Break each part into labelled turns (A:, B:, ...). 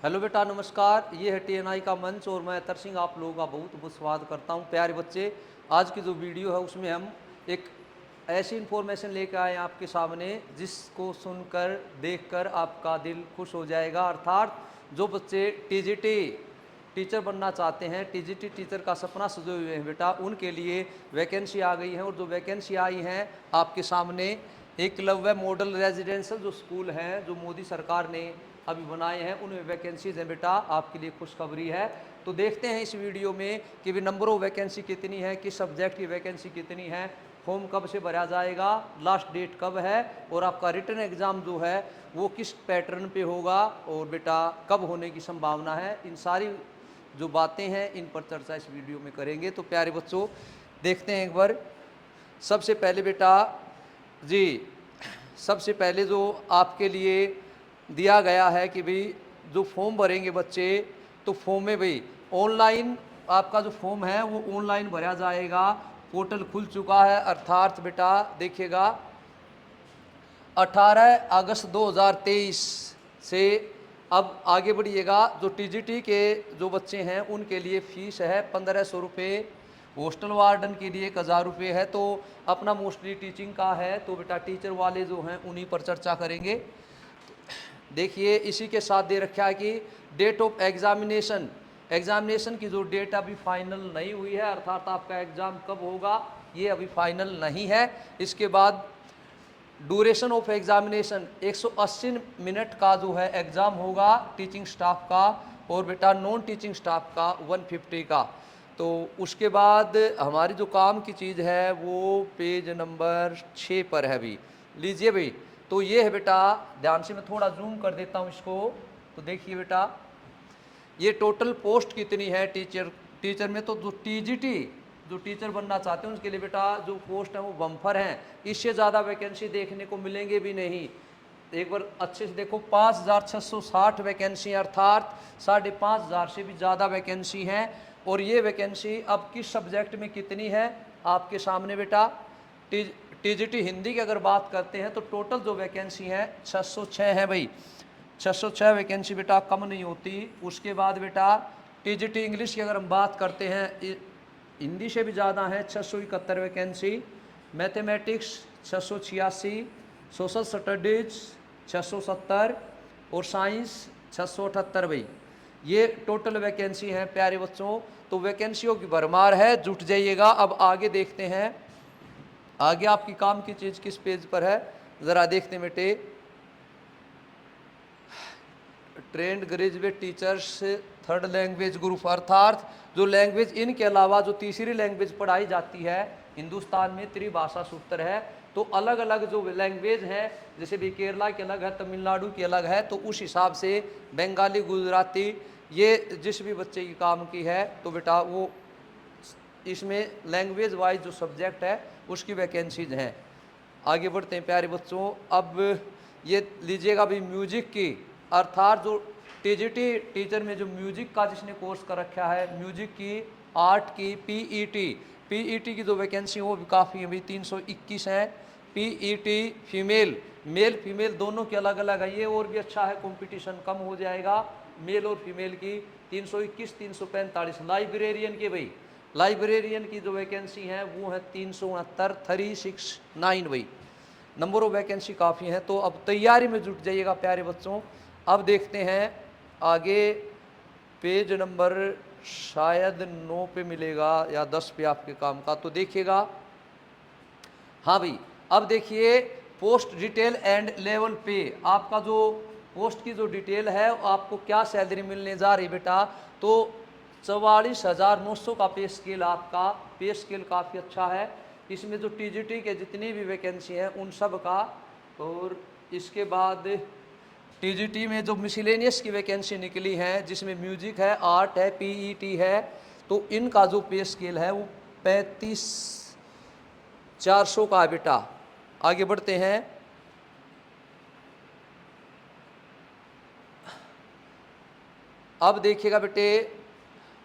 A: Hello बेटा, नमस्कार। ये है टीएनआई का मंच और मैं अतर सिंह आप लोगों का बहुत बहुत स्वागत करता हूँ। प्यारे बच्चे, आज की जो वीडियो है उसमें हम एक ऐसी इन्फॉर्मेशन लेकर आए हैं आपके सामने जिसको सुनकर देखकर आपका दिल खुश हो जाएगा। अर्थात जो बच्चे टीजीटी टीचर बनना चाहते हैं, टीजीटी टीचर का सपना सजोए हुए हैं बेटा, उनके लिए वैकेंसी आ गई है। और जो वैकेंसी आई हैं आपके सामने, एकलव्य मॉडल रेजिडेंशियल जो स्कूल हैं जो मोदी सरकार ने अभी बनाए हैं, उनमें वैकेंसीज हैं बेटा। आपके लिए खुशखबरी है। तो देखते हैं इस वीडियो में कि भी नंबर ऑफ वैकेंसी कितनी है, किस सब्जेक्ट की वैकेंसी कितनी है, फॉर्म कब से भरा जाएगा, लास्ट डेट कब है, और आपका रिटन एग्ज़ाम जो है वो किस पैटर्न पे होगा, और बेटा कब होने की संभावना है। इन सारी जो बातें हैं इन पर चर्चा इस वीडियो में करेंगे। तो प्यारे बच्चों, देखते हैं एक बार। सबसे पहले बेटा जी, सबसे पहले जो आपके लिए दिया गया है कि भाई जो फॉर्म भरेंगे बच्चे, तो फॉर्म में भाई ऑनलाइन आपका जो फॉर्म है वो ऑनलाइन भरा जाएगा। पोर्टल खुल चुका है। अर्थात बेटा देखिएगा 18 अगस्त 2023 से अब आगे बढ़िएगा। जो टीजीटी के जो बच्चे हैं उनके लिए फ़ीस है 1500 रुपये, हॉस्टल वार्डन के लिए 1000 रुपये है। तो अपना मोस्टली टीचिंग का है, तो बेटा टीचर वाले जो हैं उन्हीं पर चर्चा करेंगे। देखिए इसी के साथ दे रखा है कि डेट ऑफ एग्जामिनेशन की जो डेट अभी फाइनल नहीं हुई है, अर्थात आपका एग्ज़ाम कब होगा ये अभी फाइनल नहीं है। इसके बाद ड्यूरेशन ऑफ एग्जामिनेशन 180 मिनट का जो है एग्ज़ाम होगा टीचिंग स्टाफ का, और बेटा नॉन टीचिंग स्टाफ का 150 का। तो उसके बाद हमारी जो काम की चीज़ है वो पेज नंबर 6 पर है। भी लीजिए भाई, तो ये है बेटा, ध्यान से मैं थोड़ा जूम कर देता हूँ इसको। तो देखिए बेटा, ये टोटल पोस्ट कितनी है टीचर में। तो जो टीजीटी जो टीचर बनना चाहते हैं उसके लिए बेटा जो पोस्ट है वो बम्फर हैं। इससे ज़्यादा वैकेंसी देखने को मिलेंगे भी नहीं। एक बार अच्छे से देखो, 5660 वैकेंसी, अर्थात 5500 से भी ज़्यादा वैकेंसी हैं। और ये वैकेंसी अब किस सब्जेक्ट में कितनी है आपके सामने बेटा। टीजीटी हिंदी की अगर बात करते हैं तो टोटल जो वैकेंसी है 606 है भाई। 606 वैकेंसी बेटा कम नहीं होती। उसके बाद बेटा टीजीटी इंग्लिश की अगर हम बात करते हैं, हिंदी से भी ज़्यादा है, 671 वैकेंसी। मैथमेटिक्स 686, सोशल स्टडीज़ 670 और साइंस 678 भाई। ये टोटल वैकेंसी हैं प्यारे बच्चों। तो वैकेंसियों की भरमार है, जुट जाइएगा। अब आगे देखते हैं, आगे आपकी काम की चीज़ किस पेज पर है ज़रा देखते हैं बेटे। Trained graduate teachers third language group, अर्थात जो लैंग्वेज इनके अलावा जो तीसरी लैंग्वेज पढ़ाई जाती है हिंदुस्तान में, त्रिभाषा सूत्र है। तो अलग अलग जो लैंग्वेज है, जैसे भी केरला की अलग है, तमिलनाडु की अलग है, तो उस हिसाब से बंगाली, गुजराती, ये जिस भी बच्चे की काम की है तो बेटा वो इसमें लैंग्वेज वाइज जो सब्जेक्ट है उसकी वैकेंसीज हैं। आगे बढ़ते हैं प्यारे बच्चों। अब ये लीजिएगा भी म्यूजिक की, अर्थात जो टीजीटी टीचर में जो म्यूजिक का जिसने कोर्स कर रखा है, म्यूजिक की, आर्ट की, पीईटी की जो वैकेंसी वो भी काफ़ी है भाई, 321 है। पीईटी मेल फीमेल दोनों के अलग अलग है, ये और भी अच्छा है, कंपटीशन कम हो जाएगा। मेल और फीमेल की 321, 345। लाइब्रेरियन की भाई, लाइब्रेरियन की जो वैकेंसी है वो है 369, 369 भाई। नंबर ऑफ वैकेंसी काफ़ी है। तो अब तैयारी में जुट जाइएगा प्यारे बच्चों। अब देखते हैं आगे, पेज नंबर शायद 9 पे मिलेगा या 10 पे आपके काम का, तो देखिएगा। हाँ भाई, अब देखिए पोस्ट डिटेल एंड लेवल पे, आपका जो पोस्ट की जो डिटेल है आपको क्या सैलरी मिलने जा रही बेटा। तो 44,900 का पे स्केल, आपका पे स्केल काफ़ी अच्छा है। इसमें जो टीजीटी के जितनी भी वैकेंसी हैं उन सब का, और इसके बाद टीजीटी में जो मिसलेनियस की वैकेंसी निकली है जिसमें म्यूजिक है, आर्ट है, पीईटी है, तो इनका जो पे स्केल है वो 35,400 का है बेटा। आगे बढ़ते हैं। अब देखिएगा बेटे,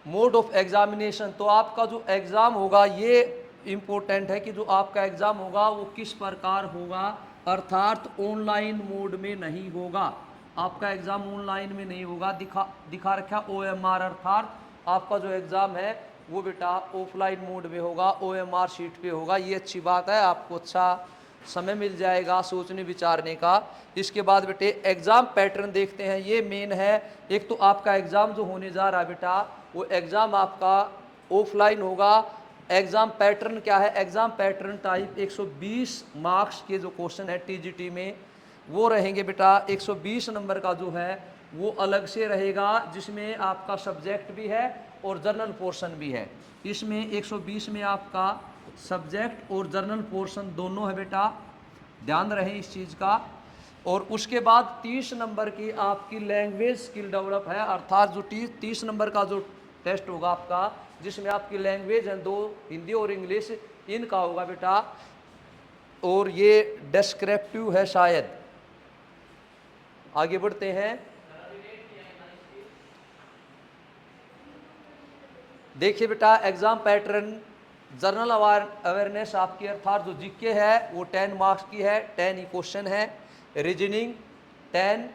A: मोड ऑफ एग्जामिनेशन, तो आपका जो एग्ज़ाम होगा ये इम्पोर्टेंट है कि जो आपका एग्ज़ाम होगा वो किस प्रकार होगा, अर्थात ऑनलाइन मोड में नहीं होगा। आपका एग्ज़ाम ऑनलाइन में नहीं होगा, दिखा रखा OMR, अर्थात आपका जो एग्ज़ाम है वो बेटा ऑफलाइन मोड में होगा, OMR शीट पे होगा। ये अच्छी बात है, आपको अच्छा समय मिल जाएगा सोचने विचारने का। इसके बाद बेटे एग्ज़ाम पैटर्न देखते हैं, ये मेन है। एक तो आपका एग्ज़ाम जो होने जा रहा है बेटा, वो एग्ज़ाम आपका ऑफलाइन होगा। एग्ज़ाम पैटर्न क्या है? एग्ज़ाम पैटर्न टाइप 120 मार्क्स के जो क्वेश्चन है TGT में वो रहेंगे बेटा। 120 नंबर का जो है वो अलग से रहेगा, जिसमें आपका सब्जेक्ट भी है और जर्नल पोर्शन भी है। इसमें 120 में आपका सब्जेक्ट और जर्नल पोर्शन दोनों है बेटा, ध्यान रहे इस चीज़ का। और उसके बाद 30 नंबर की आपकी लैंग्वेज स्किल डेवलप है, अर्थात जो 30 नंबर का जो टेस्ट होगा आपका, जिसमें आपकी लैंग्वेज है 2, हिंदी और इंग्लिश, इनका होगा बेटा। और ये डिस्क्रिप्टिव है शायद। आगे बढ़ते हैं, देखिए बेटा एग्ज़ाम पैटर्न। जनरल अवेयरनेस आपकी अर्थात जो जीके है वो 10 मार्क्स की है, 10 ही क्वेश्चन है। Reasoning 10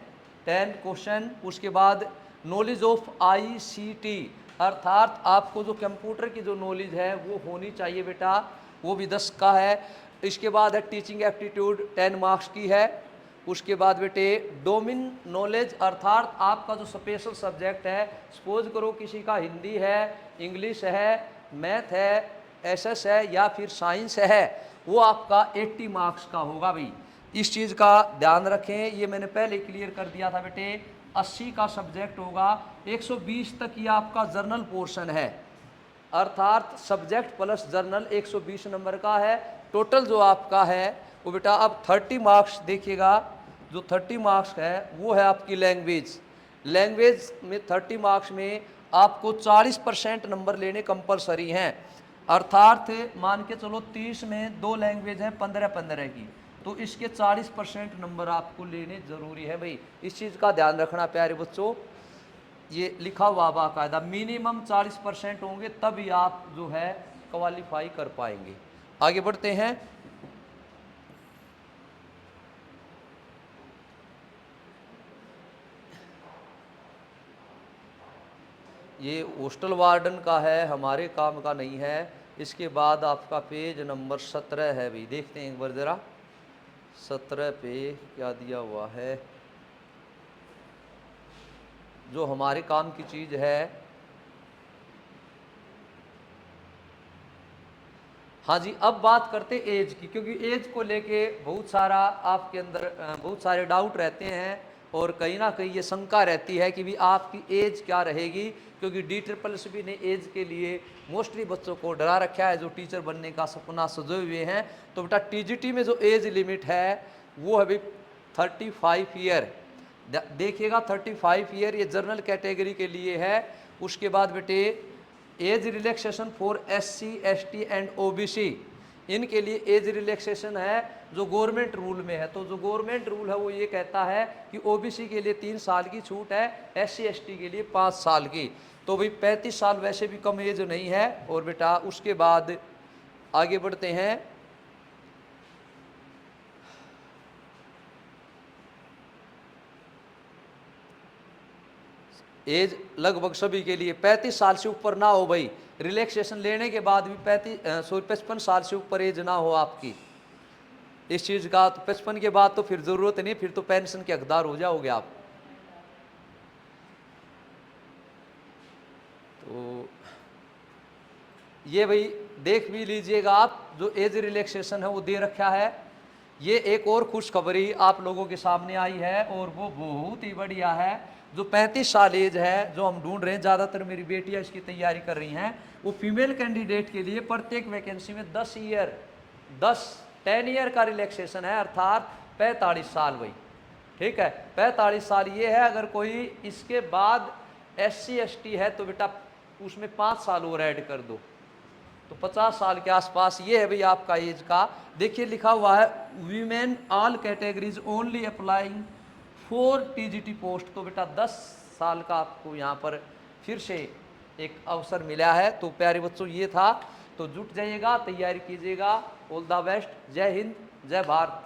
A: question. उसके बाद नॉलेज ऑफ ICT, अर्थात आपको जो कंप्यूटर की जो नॉलेज है वो होनी चाहिए बेटा, वो भी 10 का है। इसके बाद है टीचिंग एप्टीट्यूड, 10 मार्क्स की है। उसके बाद बेटे डोमेन नॉलेज, अर्थात आपका जो स्पेशल सब्जेक्ट है, सपोज करो किसी का हिंदी है, इंग्लिश है, मैथ है, SS है या फिर साइंस है, वो आपका 80 मार्क्स का होगा भाई। इस चीज़ का ध्यान रखें, ये मैंने पहले क्लियर कर दिया था बेटे। 80 का सब्जेक्ट होगा, 120 तक ये आपका जर्नल पोर्शन है, अर्थात सब्जेक्ट प्लस जर्नल 120 नंबर का है। टोटल जो आपका है वो बेटा अब 30 मार्क्स देखिएगा, जो 30 मार्क्स है वो है आपकी लैंग्वेज। लैंग्वेज में 30 मार्क्स में आपको 40% नंबर लेने कंपलसरी हैं, अर्थात मान के चलो 30 में 2 लैंग्वेज हैं 15-15 की, तो इसके 40% नंबर आपको लेने ज़रूरी है भाई। इस चीज़ का ध्यान रखना प्यारे बच्चों, ये लिखा हुआ बाकायदा मिनिमम 40% होंगे तभी आप जो है क्वालिफाई कर पाएंगे। आगे बढ़ते हैं, ये हॉस्टल वार्डन का है, हमारे काम का नहीं है। इसके बाद आपका पेज नंबर 17 है भाई, देखते हैं एक बार ज़रा 17 पे क्या दिया हुआ है, जो हमारे काम की चीज़ है। हाँ जी, अब बात करते एज की, क्योंकि एज को लेके बहुत सारा आपके अंदर बहुत सारे डाउट रहते हैं और कहीं ना कहीं ये शंका रहती है कि भी आपकी एज क्या रहेगी, क्योंकि DSSS ने एज के लिए मोस्टली बच्चों को डरा रखा है जो टीचर बनने का सपना सजोए हुए हैं। तो बेटा TGT में जो एज लिमिट है वो है भाई 35 ईयर, देखिएगा 35 ईयर, ये जनरल कैटेगरी के लिए है। उसके बाद बेटे age relaxation for SC ST and OBC, इनके लिए एज रिलैक्सेशन है जो गवर्नमेंट रूल में है। तो जो गवर्नमेंट रूल है वो ये कहता है कि OBC के लिए 3 साल की छूट है, SC ST के लिए 5 साल की। तो भाई 35 साल वैसे भी कम एज नहीं है। और बेटा उसके बाद आगे बढ़ते हैं, एज लगभग सभी के लिए 35 साल से ऊपर ना हो भाई, रिलैक्सेशन लेने के बाद भी 55 साल से ऊपर एज ना हो आपकी इस चीज़ का। तो 55 के बाद तो फिर ज़रूरत नहीं, फिर तो पेंशन के हकदार हो जाओगे आप। तो ये भाई देख भी लीजिएगा आप, जो एज रिलैक्सेशन है वो दे रखा है। ये एक और खुशखबरी आप लोगों के सामने आई है और वो बहुत ही बढ़िया है। जो 35 साल एज है जो हम ढूंढ रहे हैं, ज़्यादातर मेरी बेटियां इसकी तैयारी कर रही हैं, वो फीमेल कैंडिडेट के लिए प्रत्येक वैकेंसी में 10 ईयर का रिलैक्सेशन है, अर्थात 45 साल भाई, ठीक है। 45 साल ये है। अगर कोई इसके बाद SC ST है तो बेटा उसमें 5 साल और ऐड कर दो, तो 50 साल के आसपास ये है भाई आपका एज का। देखिए लिखा हुआ है women all categories only applying for TGT post. तो बेटा 10 साल का आपको यहाँ पर फिर से एक अवसर मिला है। तो प्यारे बच्चों ये था, तो जुट जाइएगा, तैयारी कीजिएगा। ऑल द बेस्ट, जय हिंद, जय भारत।